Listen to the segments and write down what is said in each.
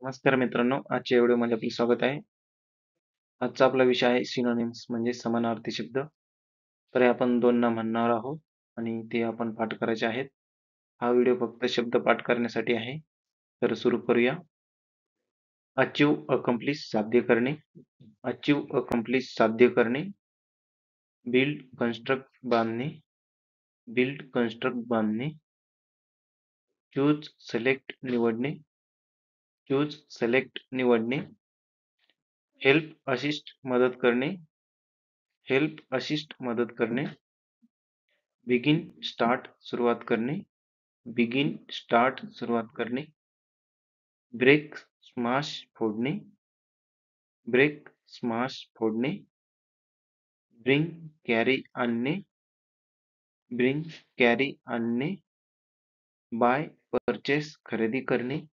नमस्कार मित्रांनो, आजच्या व्हिडिओमध्ये आपले स्वागत आहे. आजचा आपला विषय आहे सिनोनिम्स म्हणजे समानार्थी शब्द. तर हे आपण 2 म्हणणार आहोत आणि ते आपण पाठ करायचे आहेत. हा व्हिडिओ फक्त शब्द पाठ करण्यासाठी आहे. तर सुरू करूया. अचीव अकम्प्लिश साध्य करणे. अचीव अकम्प्लिश साध्य करणे. बिल्ड कन्स्ट्रक्ट बांधणे. बिल्ड कन्स्ट्रक्ट बांधणे. चूज सिलेक्ट निवडणे. चूज सिलेक्ट निवडणे. हेल्प असिस्ट मदत करणे. हेल्प असिस्ट मदत करणे. बिगिन स्टार्ट सुरुवात करणे. बिगिन स्टार्ट सुरुवात करणे. ब्रेक स्मॅश फोडणे. ब्रेक स्मॅश फोडणे. ब्रिंग कॅरी आणणे. ब्रिंग कॅरी आणणे. बाय परचेस खरेदी करणे.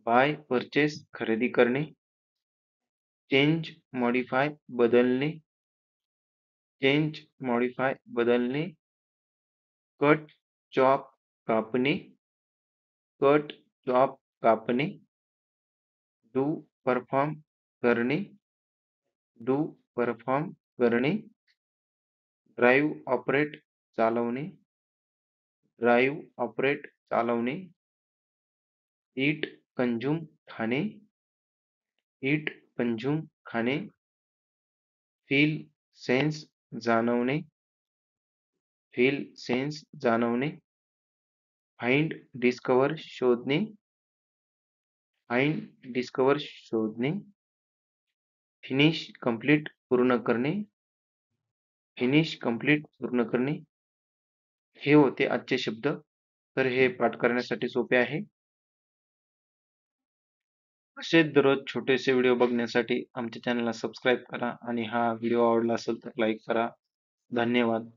बाय परचेस खरेदी करणे. चेंज मॉडिफाय बदलणे. चेंज मॉडिफाय बदलणे. कट चॉप कापणे. कट चॉप कापणे. डू परफॉर्म करणे. डू परफॉर्म करणे. ड्राईव्ह ऑपरेट चालवणे. ड्राईव्ह ऑपरेट चालवणे. ईट कंझ्युम खाणे. ईट कंझ्युम खाणे. फील सेन्स जाणवणे. फील सेन्स जाणवणे. फाइंड डिस्कवर शोधणे. फाइंड डिस्कवर शोधणे. फिनिश कंप्लीट पूर्ण करणे. फिनिश कंप्लीट पूर्ण करणे. हे होते आजचे शब्द. तर हे पाठ करण्यासाठी सोपे आहे. असेच दररोज छोटेसे व्हिडिओ बघण्यासाठी आमच्या चॅनलला सबस्क्राईब करा आणि हा व्हिडिओ आवडला असेल तर लाईक करा. धन्यवाद.